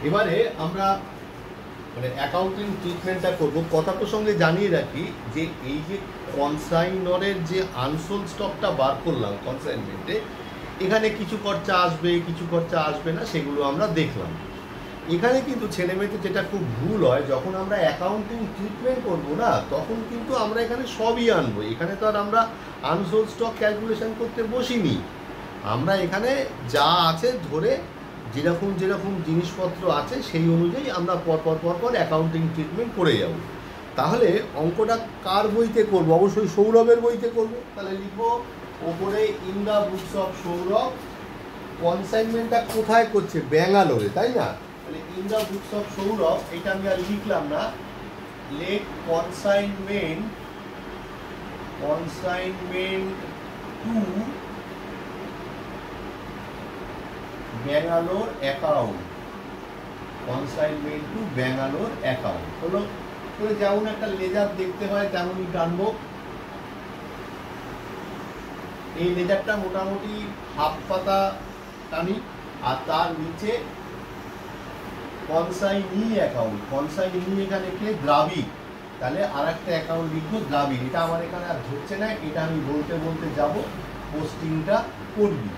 এবারে আমরা মানে অ্যাকাউন্টিং ট্রিটমেন্টটা করব। কথা প্রসঙ্গে জানিয়ে রাখি যে এই যে কনসাইনরের যে আনসোল্ড স্টকটা বার করলাম কনসাইনমেন্টে, এখানে কিছু খরচা আসবে কিছু খরচা আসবে না, সেগুলো আমরা দেখলাম। এখানে কিন্তু ছেলেমেয়েতে যেটা খুব ভুল হয়, যখন আমরা অ্যাকাউন্টিং ট্রিটমেন্ট করবো না, তখন কিন্তু আমরা এখানে সবই আনবো। এখানে তো আর আমরা আনসোল্ড স্টক ক্যালকুলেশন করতে বসিনি। আমরা এখানে যা আছে ধরে যেরকম যেরকম জিনিসপত্র আছে সেই অনুযায়ী আমরা পর অ্যাকাউন্টিং ট্রিটমেন্ট করে যাব। তাহলে অঙ্কটা কার বইতে করব? অবশ্যই সৌরভের বইতে করব। তাহলে লিখব ওপরে in the books of Sourav. কনসাইনমেন্টটা কোথায় করছে? ব্যাঙ্গালোরে, তাই না? তাহলে in the books of Sourav এটা আমি আর লিখলাম না, লেখ consignment to Bangalore account. Consignment to Bangalore account হলো যেমন একটা লেজার দেখতে হয় তেমনই টানবো। এই লেজারটা মোটামুটি হাফ পাতা টানি, আর তার নিচে কনসাইনি অ্যাকাউন্ট। কনসাইনি এখানে লিখলে দ্রাবিড়, তাহলে আর একটা অ্যাকাউন্ট লিখবো দ্রাবিড়। এটা আমার এখানে আর ধরছে না, এটা আমি বলতে বলতে যাব, পোস্টিংটা করবি।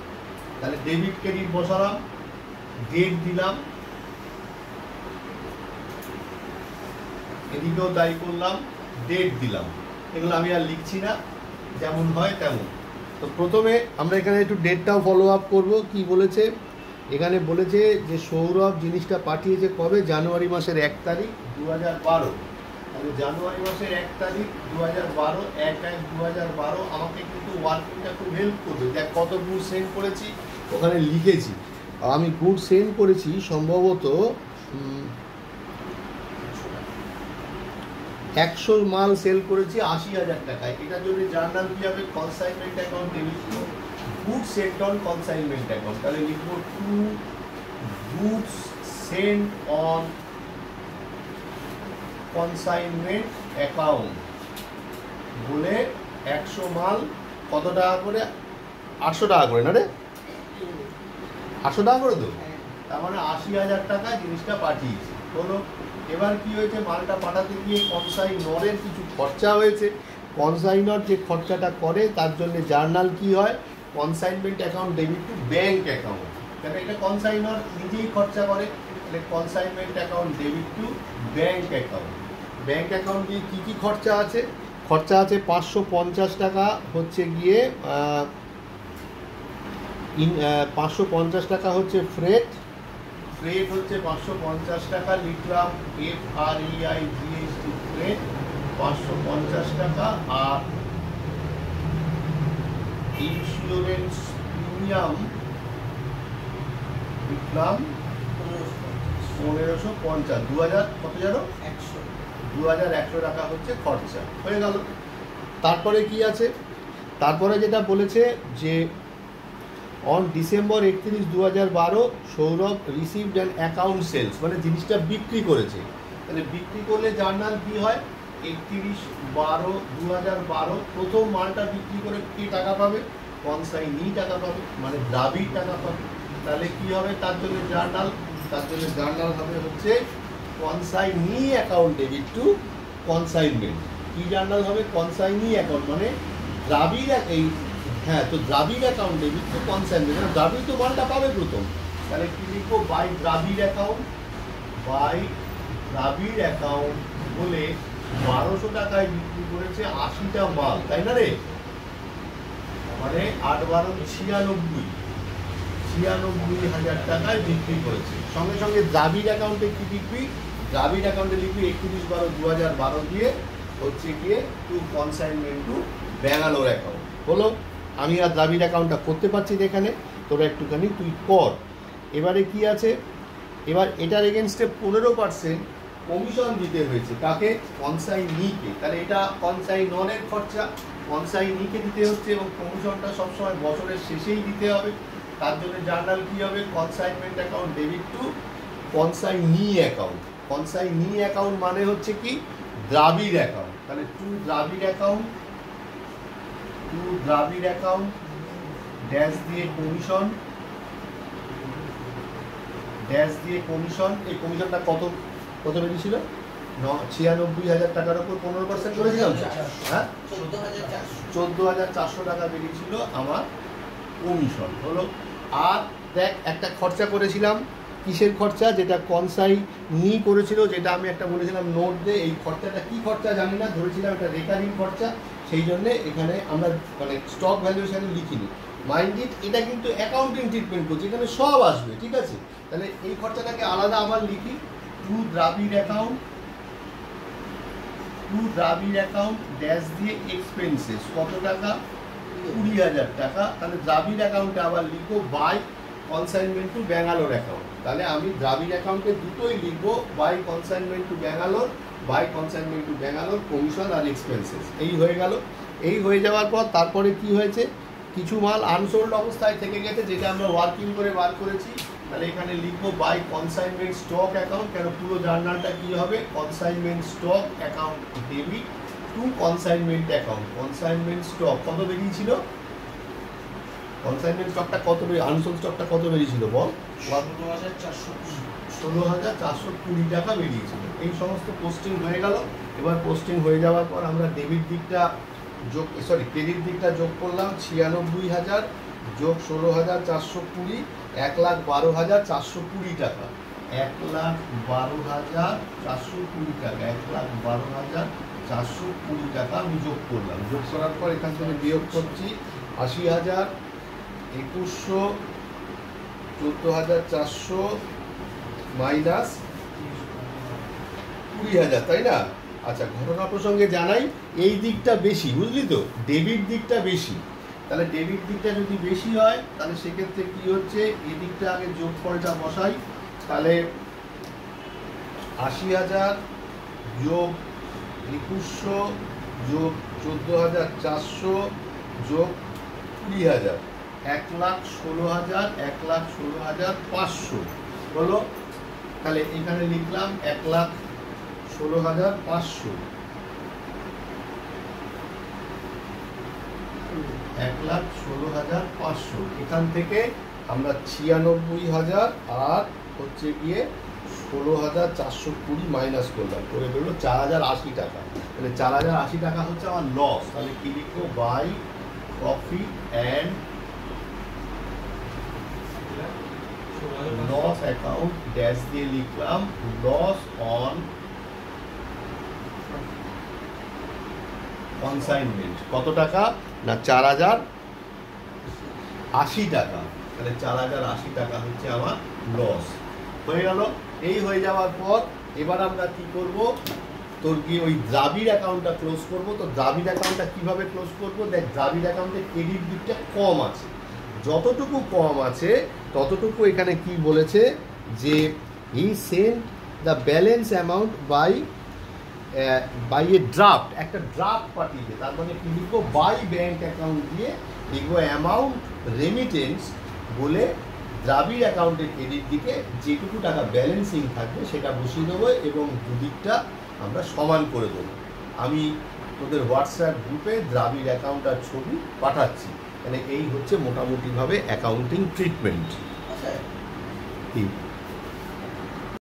তাহলে ডেবিট ক্রেডিট বসালাম, ডেট দিলাম, এদিকেও তাই করলাম, ডেট দিলাম। এগুলো আমি আর লিখছি না, যেমন হয় তেমন। তো প্রথমে আমরা এখানে একটু ডেটটাও ফলো আপ করবো। কি বলেছে এখানে? বলেছে যে সৌরভ জিনিসটা পাঠিয়েছে কবে? জানুয়ারি মাসের 1 তারিখ 2012। তাহলে জানুয়ারি মাসের 1 তারিখ 2012, 1/1/2012। আমাকে কিন্তু ওয়ার্কিংটা খুব হেল্প করবে। দেখ কত গুড সেন্ড করেছি, ওখানে লিখেছি। আমি গুড সেন্ড করেছি সম্ভবত 100 মাল সেল করেছি 80,000 টাকায়। এটার জন্য জার্নাল কি হবে? Consignment account debit to good sent on consignment account. তাহলে লিখব to goods sent on consignment account বলে 100 মাল কত টাকা করে? 800 টাকা করে, না রে? 800 টাকা করে তো, তার মানে 80,000 টাকায় জিনিসটা পাঠিয়েছি। হলো। এবার কি হয়েছে? মালটা পাঠাতে গিয়ে কনসাইনরের কিছু খরচা হয়েছে। কনসাইনর যে খরচাটা করে তার জন্য জার্নাল কি হয়? Consignment account debit two bank account. কেন? এটা কনসাইনর নিজেই খরচা করে, তাহলে consignment account debit two bank account. Bank account দিয়ে কী কী খরচা আছে? খরচা আছে 550 টাকা হচ্ছে গিয়ে 550 টাকা হচ্ছে ফ্রেট। ফ্রেট হচ্ছে 550 টাকা, লিখলাম FREIGST ফ্রেট 550 টাকা। আর ইন্স্যুরেন্স প্রিমিয়াম লিখলাম 1550। 2000 কত জানো? 2100 টাকা হচ্ছে খরচা। হয়ে গেল। তারপরে কি আছে? তারপরে যেটা বলেছে যে on December 31, 2012 Sourav received an account sales, মানে জিনিসটা বিক্রি করেছে। তাহলে বিক্রি করলে জার্নাল কি হয়? 31/12/2012। প্রথম মালটা বিক্রি করে কি টাকা পাবে? কনসাইনি টাকা পাবে, মানে দ্রাবিড় টাকা পাবে। তাহলে কি হবে তার জন্য জার্নাল? তার জন্য জার্নাল হবে হচ্ছে consignee account debit to consignment. কি জার্নাল হবে? কনসাইনি অ্যাকাউন্ট, মানে দ্রাবিড় এই, হ্যাঁ, তো Dravid account debit to consignment. Dravid তো মালটা পাবে প্রথম, তাহলে কি লিখবো? By Dravid account. By Dravid account বলে 1200 টাকায় বিক্রি করেছে 80টা মাল, তাই না রে? মানে 8/12 = 96,000 টাকায় বিক্রি করেছে। সঙ্গে সঙ্গে দ্রাবিড় অ্যাকাউন্টে কি লিখবি? দ্রাবিড় অ্যাকাউন্টে লিখবি 31/12/2012 দিয়ে হচ্ছে গিয়ে to consignment to Bangalore account. হলো। আমি আর দ্রাবিড় অ্যাকাউন্টটা করতে পারছি না এখানে, তোরা একটুখানি তুই কর। এবারে কি আছে? এবার এটার এগেনস্টে 15% কমিশন দিতে হয়েছে। কাকে? কনসাইনিকে। তাহলে এটা কনসাইনরের খরচা, কনসাইনিকে দিতে হচ্ছে, এবং কমিশনটা সবসময় বছরের শেষেই দিতে হবে। তার জন্য জার্নাল কি হবে? Consignment account debit two consignee account. Consignee account মানে হচ্ছে কি? দ্রাবিড় অ্যাকাউন্ট। তাহলে two Dravid account, two Dravid account dash দিয়ে কমিশন, ড্যাশ দিয়ে কমিশন, এই কমিশনটা কত কত বেরিয়েছিল? 96,000 টাকার ওপর 15% করেছিলাম। হ্যাঁ, 14,400 টাকা বেরিয়েছিল আমার কমিশন হলো। আর দেখ একটা খরচা করেছিলাম, কিসের খরচা? যেটা কনসাই নিয়েই করেছিল, যেটা আমি একটা বলেছিলাম নোট দে। এই খরচাটা কী খরচা জানি না, ধরেছিলাম এটা রেকারিং খরচা, সেই জন্যে এখানে আমরা মানে স্টক ভ্যালুয়েশনে লিখিনি। মাইন্ড ইট, এটা কিন্তু অ্যাকাউন্টিং ট্রিটমেন্ট করছে, এখানে সব আসবে, ঠিক আছে? তাহলে এই খরচাটাকে আলাদা আবার লিখি। টু দ্রাবিড় অ্যাকাউন্ট ড্যাশ দিয়ে এক্সপেন্সেস কত টাকা? 20,000 টাকা। তাহলে দ্রাবিড় অ্যাকাউন্টে আবার লিখবো by consignment to Bangalore account. তাহলে আমি দ্রাবিড় অ্যাকাউন্টে দুটোই লিখবো, by consignment to Bangalore, by consignment to Bangalore commission আর এক্সপেন্সেস। এই হয়ে গেল। এই হয়ে যাওয়ার পর তারপরে কি হয়েছে? কিছু মাল আনসোল্ড অবস্থায় থেকে গেছে, যেটা আমরা ওয়ার্কিং করে বার করেছি। তাহলে এখানে লিখবো বাই কনসাইনমেন্ট স্টক অ্যাকাউন্ট। কেন, পুরো জার্নালটা কি হবে? Consignment stock account debit to consignment account. Consignment stock কত বেরিয়েছিল? কনসাইনমেন্ট স্টকটা কত বেরিয়ে, আনসোল্ড স্টকটা কত বেরিয়েছিল বল? 16,420 টাকা বেরিয়েছিল। এই সমস্ত পোস্টিং হয়ে গেল। এবার পোস্টিং হয়ে যাওয়ার পর আমরা ডেবিট দিকটা যোগ, ক্রেডিট দিকটা যোগ করলাম। 96,000 যোগ 16,420, 1,12,420 টাকা। 1,12,420 টাকা, 1,12,420 টাকা আমি যোগ করলাম। যোগ করার পর এখান থেকে বিয়োগ করছি 80,000, 2,100, 14,400 মাইনাস 20,000, তাই না? আচ্ছা, ঘটনা প্রসঙ্গে জানাই, এই দিকটা বেশি, বুঝলি তো? ডেবিট দিকটা বেশি। তাহলে ডেবিট দিকটা যদি বেশি হয়, তাহলে সেক্ষেত্রে কি হচ্ছে? এই দিকটা আগে যোগফলটা বসাই। তাহলে 80,000 যোগ 2,100 যোগ 14,400 যোগ 20,000, 1,16,000, 1,16,500 হলো। তাহলে এখানে লিখলাম 1,16,500, 1,16,500। এখান থেকে আমরা 96,000 আর হচ্ছে গিয়ে 16,420 মাইনাস করলাম, করে বেরোলো 4,080 টাকা। তাহলে 4,080 টাকা হচ্ছে আমার লস। তাহলে কি লিখবো? By profit and loss account dash দিয়ে লিখলাম লস অন কনসাইনমেন্ট। কত টাকা? না 4,080 টাকা। তাহলে 4,080 টাকা হচ্ছে আমার লস। হয়ে গেল। এই হয়ে যাওয়ার পর এবার আমরা কি করব? তোর কি ওই দ্রাবিড় অ্যাকাউন্টটা ক্লোজ করব। তো দ্রাবিড় অ্যাকাউন্টটা কিভাবে ক্লোজ করব? দেখ, দ্রাবিড় অ্যাকাউন্টে ক্রেডিট দিকটা কম আছে, যতটুকু কম আছে ততটুকু এখানে কি বলেছে যে he send the balance amount by a draft, একটা ড্রাফট পাঠিয়েছে। তার মানে কি লিখবো? বাই ব্যাঙ্ক অ্যাকাউন্ট দিয়ে লিখবো অ্যামাউন্ট রেমিটেন্স বলে দ্রাবিড় অ্যাকাউন্টের ক্রেডিট দিকে যেটুকু টাকা ব্যালেন্সিং থাকবে সেটা বসিয়ে দেবো এবং দুদিকটা আমরা সমান করে দেবো। আমি তোদের হোয়াটসঅ্যাপ গ্রুপে দ্রাবিড় অ্যাকাউন্ট আর ছবি পাঠাচ্ছি। মানে এই হচ্ছে মোটামুটিভাবে অ্যাকাউন্টিং ট্রিটমেন্ট। ঠিক।